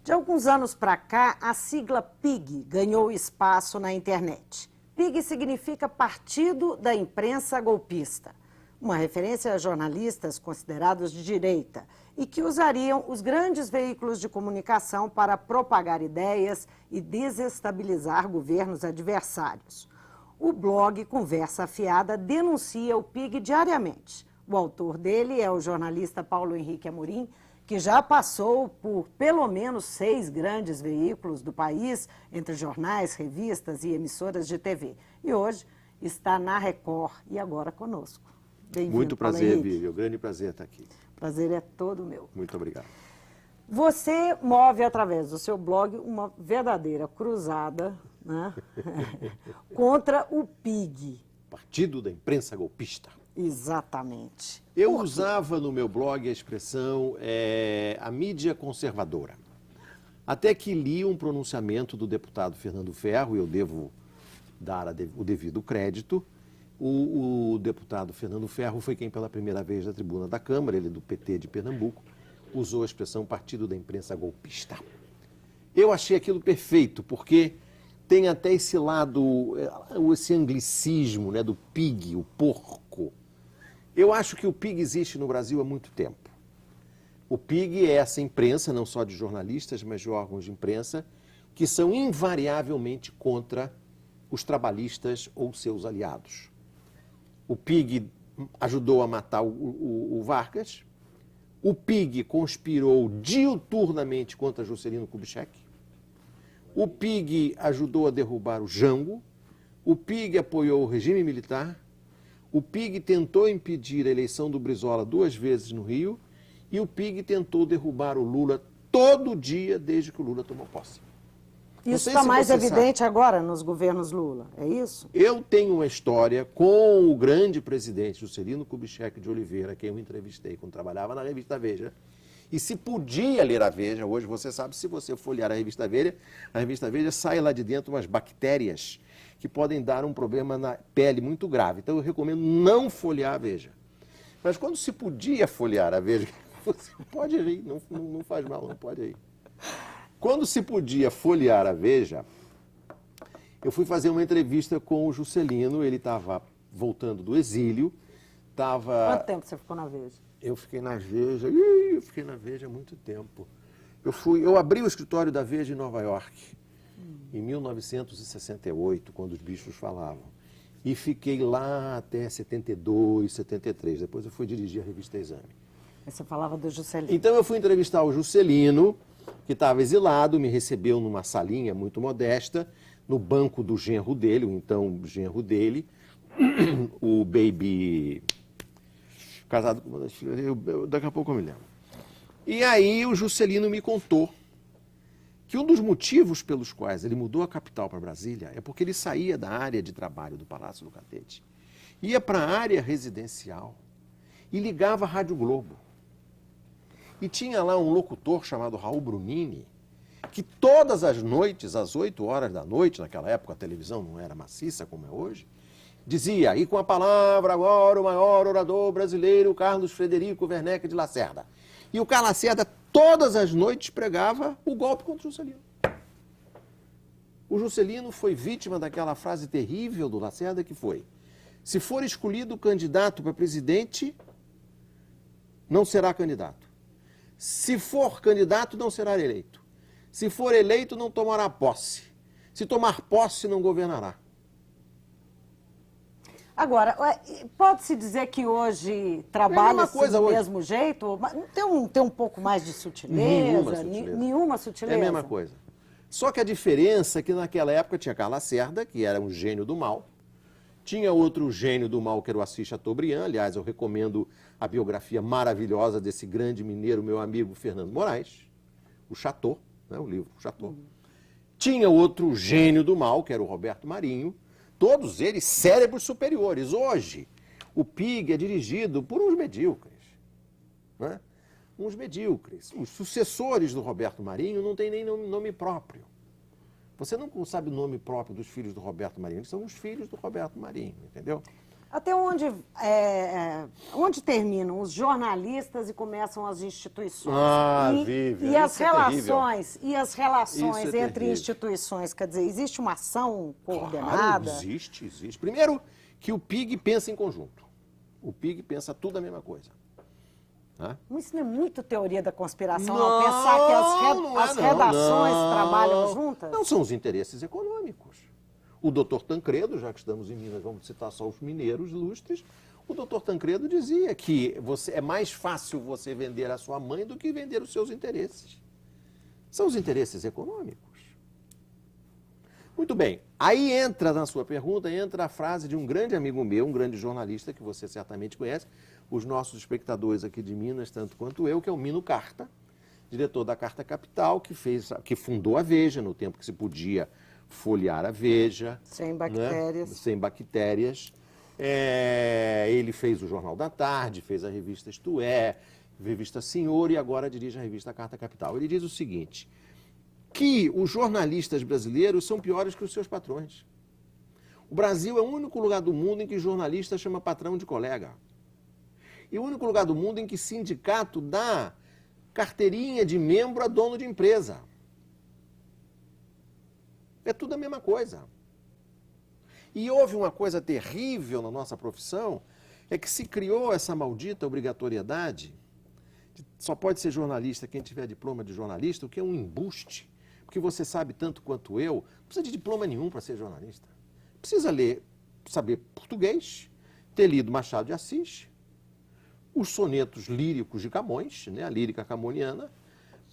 De alguns anos para cá, a sigla PIG ganhou espaço na internet. PIG significa Partido da Imprensa Golpista, uma referência a jornalistas considerados de direita e que usariam os grandes veículos de comunicação para propagar ideias e desestabilizar governos adversários. O blog Conversa Afiada denuncia o PIG diariamente. O autor dele é o jornalista Paulo Henrique Amorim, que já passou por pelo menos 6 grandes veículos do país, entre jornais, revistas e emissoras de TV. E hoje está na Record e agora conosco. Bem-vindo, Muito prazer, Vivi. Grande prazer estar aqui. Prazer é todo meu. Muito obrigado. Você move através do seu blog uma verdadeira cruzada, né? contra o PIG. Partido da Imprensa Golpista. Exatamente. Eu usava no meu blog a expressão a mídia conservadora. Até que li um pronunciamento do deputado Fernando Ferro, e eu devo dar o devido crédito. O deputado Fernando Ferro foi quem pela primeira vez na tribuna da Câmara, ele do PT de Pernambuco, usou a expressão Partido da Imprensa Golpista. Eu achei aquilo perfeito, porque tem até esse lado, esse anglicismo, né, do PIG, o porco. Eu acho que o PIG existe no Brasil há muito tempo. O PIG é essa imprensa, não só de jornalistas, mas de órgãos de imprensa, que são invariavelmente contra os trabalhistas ou seus aliados. O PIG ajudou a matar o Vargas, o PIG conspirou diuturnamente contra Juscelino Kubitschek, o PIG ajudou a derrubar o Jango, o PIG apoiou o regime militar, o PIG tentou impedir a eleição do Brizola 2 vezes no Rio e o PIG tentou derrubar o Lula todo dia desde que o Lula tomou posse. Isso está mais evidente agora nos governos Lula, é isso? Eu tenho uma história com o grande presidente Juscelino Kubitschek de Oliveira, quem eu entrevistei quando trabalhava na revista Veja. E se podia ler a Veja, hoje você sabe, se você folhear a revista Veja sai lá de dentro umas bactérias que podem dar um problema na pele muito grave. Então eu recomendo não folhear a Veja. Mas quando se podia folhear a Veja, você pode rir, não faz mal, não pode rir. Quando se podia folhear a Veja, eu fui fazer uma entrevista com o Juscelino, ele estava voltando do exílio, Quanto tempo você ficou na Veja? Eu fiquei na Veja, há muito tempo. Eu abri o escritório da Veja em Nova York, em 1968, quando os bichos falavam. E fiquei lá até 72, 73. Depois eu fui dirigir a revista Exame. Você falava do Juscelino. Então eu fui entrevistar o Juscelino, que estava exilado, me recebeu numa salinha muito modesta, no banco do genro dele, o então genro dele, o Baby, casado com uma das filhas, daqui a pouco eu me lembro. E aí o Juscelino me contou que um dos motivos pelos quais ele mudou a capital para Brasília é porque ele saía da área de trabalho do Palácio do Catete, ia para a área residencial e ligava a Rádio Globo. E tinha lá um locutor chamado Raul Brunini, que todas as noites, às 8 horas da noite, naquela época a televisão não era maciça como é hoje, dizia, e com a palavra agora o maior orador brasileiro, Carlos Frederico Werneck de Lacerda. E o Carlos Lacerda todas as noites pregava o golpe contra o Juscelino. O Juscelino foi vítima daquela frase terrível do Lacerda que foi, se for escolhido candidato para presidente, não será candidato. Se for candidato, não será eleito. Se for eleito, não tomará posse. Se tomar posse, não governará. Agora, pode-se dizer que hoje trabalha-se do mesmo jeito? Tem um pouco mais de sutileza? Nenhuma sutileza? É a mesma coisa. Só que a diferença é que naquela época tinha Carlos Lacerda, que era um gênio do mal. Tinha outro gênio do mal, que era o Assis Chateaubriand. Aliás, eu recomendo a biografia maravilhosa desse grande mineiro, meu amigo Fernando Moraes, o Chateau, né, o livro Chateau. Tinha outro gênio do mal, que era o Roberto Marinho. Todos eles cérebros superiores. Hoje, o PIG é dirigido por uns medíocres. Né? Uns medíocres. Os sucessores do Roberto Marinho não têm nem nome próprio. Você não sabe o nome próprio dos filhos do Roberto Marinho, eles são os filhos do Roberto Marinho, entendeu? Até onde terminam os jornalistas e começam as instituições? Vivian, e as isso é relações, Isso é entre terrível. instituições, quer dizer, existe uma ação Claro, coordenada? existe. Primeiro, que o PIG pensa em conjunto. O PIG pensa tudo a mesma coisa. Né? Mas isso não é muito teoria da conspiração, não pensar que as redações trabalham juntas? Não são os interesses econômicos. O doutor Tancredo, já que estamos em Minas, vamos citar só os mineiros ilustres, o doutor Tancredo dizia que é mais fácil você vender a sua mãe do que vender os seus interesses. São os interesses econômicos. Muito bem. Aí entra, na sua pergunta, entra a frase de um grande amigo meu, um grande jornalista, que você certamente conhece, os nossos espectadores aqui de Minas, tanto quanto eu, que é o Mino Carta, diretor da Carta Capital, que fundou a Veja no tempo que se podia folhear a Veja. Sem bactérias. Né? Sem bactérias. Ele fez o Jornal da Tarde, fez a revista Isto É, revista Senhor e agora dirige a revista Carta Capital. Ele diz o seguinte, que os jornalistas brasileiros são piores que os seus patrões. O Brasil é o único lugar do mundo em que jornalista chama patrão de colega. E o único lugar do mundo em que sindicato dá carteirinha de membro a dono de empresa. É tudo a mesma coisa. E houve uma coisa terrível na nossa profissão, é que se criou essa maldita obrigatoriedade, só pode ser jornalista quem tiver diploma de jornalista, o que é um embuste, porque você sabe tanto quanto eu, não precisa de diploma nenhum para ser jornalista. Precisa saber português, ter lido Machado de Assis, os sonetos líricos de Camões, né, a lírica camoniana,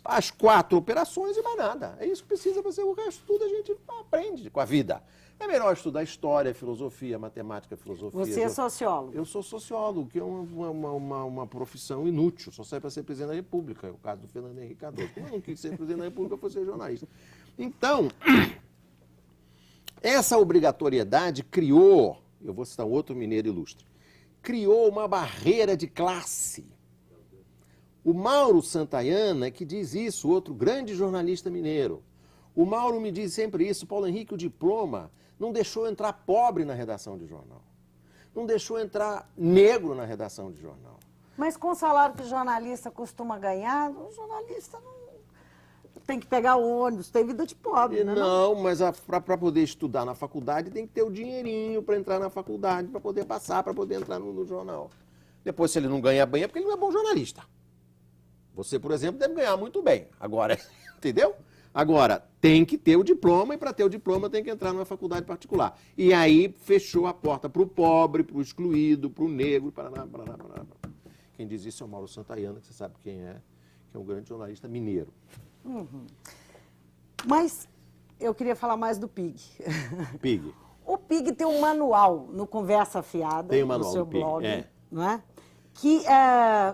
as 4 operações e mais nada. É isso que precisa fazer, o resto tudo a gente aprende com a vida. É melhor estudar história, filosofia, matemática, filosofia. Você é sociólogo? Eu sou sociólogo, que é uma profissão inútil, só serve para ser presidente da República. É o caso do Fernando Henrique Cardoso. Como eu não quis ser presidente da República, eu fui ser jornalista. Então, essa obrigatoriedade criou, eu vou citar um outro mineiro ilustre, criou uma barreira de classe. O Mauro Santayana, que diz isso, outro grande jornalista mineiro. O Mauro me diz sempre isso, Paulo Henrique, o diploma não deixou entrar pobre na redação de jornal. Não deixou entrar negro na redação de jornal. Mas com o salário que o jornalista costuma ganhar, o jornalista não tem que pegar o ônibus, tem vida de pobre, né? Não, mas para poder estudar na faculdade tem que ter o dinheirinho para entrar na faculdade, para poder passar, para poder entrar no jornal. Depois, se ele não ganha bem, é porque ele não é bom jornalista. Você, por exemplo, deve ganhar muito bem. Agora, entendeu? Agora, tem que ter o diploma e para ter o diploma tem que entrar numa faculdade particular. E aí fechou a porta para o pobre, para o excluído, para o negro, paraná. Quem diz isso é o Mauro Santayana, que você sabe quem é, que é um grande jornalista mineiro. Uhum. Mas eu queria falar mais do PIG. PIG. O PIG tem um manual no Conversa Fiada, Tem um manual no seu do PIG, blog, não é? Que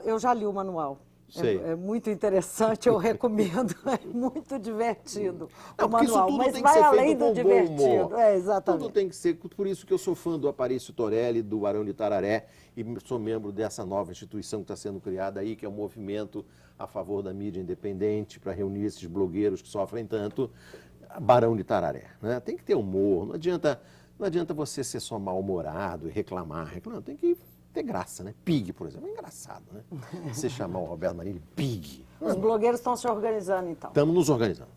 eu já li o manual. É muito interessante, eu recomendo, é muito divertido o manual, mas vai além do divertido. Exatamente. Tudo tem que ser, por isso que eu sou fã do Aparício Torelli, do Barão de Tararé, e sou membro dessa nova instituição que está sendo criada aí, que é um movimento a favor da mídia independente, para reunir esses blogueiros que sofrem tanto, Barão de Tararé. Né? Tem que ter humor, não adianta você ser só mal-humorado e reclamar, tem que ter graça, né? PIG, por exemplo, é engraçado, né? Você chamar o Roberto Marinho de PIG. Os blogueiros estão se organizando, então. Estamos nos organizando.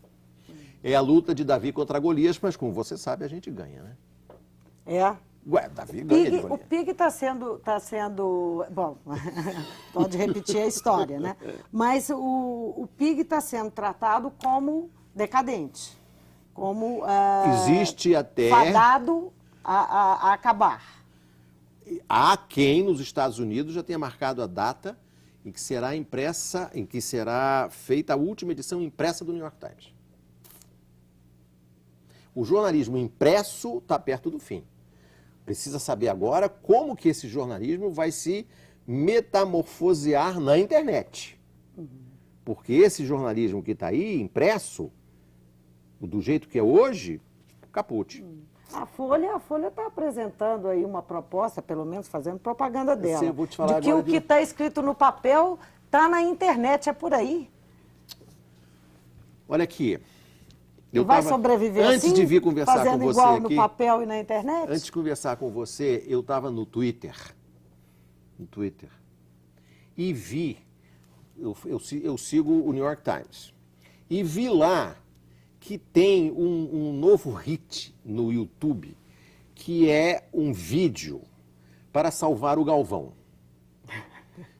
É a luta de Davi contra Golias, mas como você sabe, a gente ganha, né? Ué, Davi ganha de Golias. O PIG está sendo... Bom, pode repetir a história, né? Mas o PIG está sendo tratado como decadente, como... Existe até... fadado a acabar. Há quem nos Estados Unidos já tenha marcado a data em que será impressa, em que será feita a última edição impressa do New York Times. O jornalismo impresso está perto do fim. Precisa saber agora como que esse jornalismo vai se metamorfosear na internet. Porque esse jornalismo que está aí, impresso, do jeito que é hoje, caput. A Folha está apresentando aí uma proposta, pelo menos fazendo propaganda dela, eu vou te falar de que o que está escrito no papel está na internet, é por aí. Olha aqui, E vai sobreviver antes assim? de vir conversar com você igual aqui, no papel e na internet? antes de conversar com você, eu estava no Twitter. E vi, eu sigo o New York Times, e vi lá que tem um novo hit no YouTube, que é um vídeo para salvar o Galvão.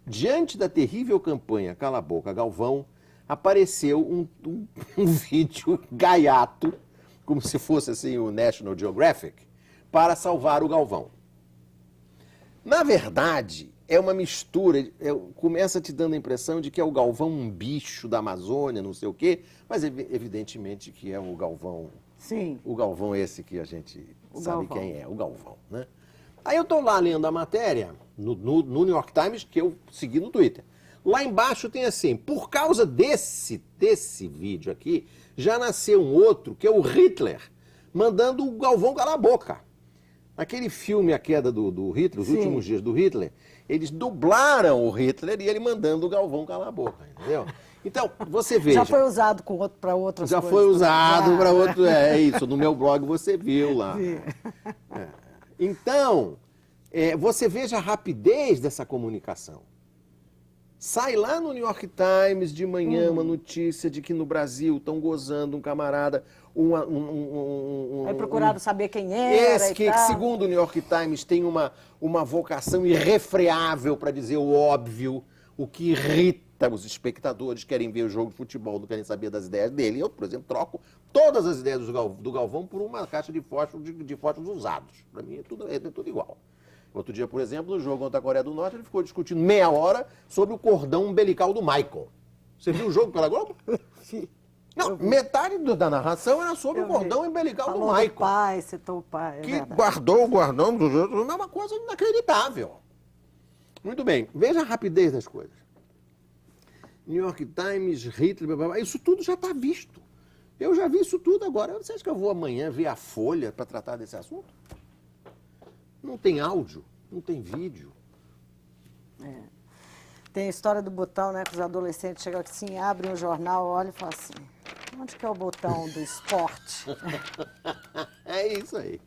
Diante da terrível campanha Cala a Boca, Galvão, apareceu um vídeo gaiato, como se fosse assim o National Geographic, para salvar o Galvão. Na verdade, é uma mistura, começa te dando a impressão de que é o Galvão um bicho da Amazônia, não sei o quê, mas evidentemente que é o Galvão. Sim. O Galvão esse que a gente sabe quem é, o Galvão, né? Aí eu estou lá lendo a matéria no New York Times, que eu segui no Twitter. Lá embaixo tem assim, por causa desse vídeo aqui, já nasceu um outro, que é o Hitler, mandando o Galvão calar a boca. Aquele filme A Queda do Hitler, Os Últimos Dias do Hitler, eles dublaram o Hitler e ele mandando o Galvão calar a boca, entendeu? Então, você veja... Já foi usado para outras já coisas. Já foi usado para outro... É isso, no meu blog você viu lá. É. Então, você veja a rapidez dessa comunicação. Sai lá no New York Times de manhã uma notícia de que no Brasil estão gozando um camarada... Aí procuraram saber quem era esse que, segundo o New York Times, tem uma vocação irrefreável para dizer o óbvio, o que irrita os espectadores, querem ver o jogo de futebol, não querem saber das ideias dele. Eu, por exemplo, troco todas as ideias do Galvão por uma caixa de fósforos usados. Para mim é tudo igual. Outro dia, por exemplo, no jogo contra a Coreia do Norte, ele ficou discutindo meia hora sobre o cordão umbilical do Michael. Você viu o jogo pela Globo? Não, metade da narração era sobre o cordão umbilical do Michael. Pai, citou o pai, que guardou o cordão dos outros, é uma coisa inacreditável. Muito bem, veja a rapidez das coisas. New York Times, Hitler, blá, blá, blá, isso tudo já está visto. Eu já vi isso tudo agora. Você acha que eu vou amanhã ver a Folha para tratar desse assunto? Não tem áudio, não tem vídeo. Tem a história do botão, né? Que os adolescentes chegam assim, abrem o jornal, olham e falam assim, onde que é o botão do esporte? É isso aí.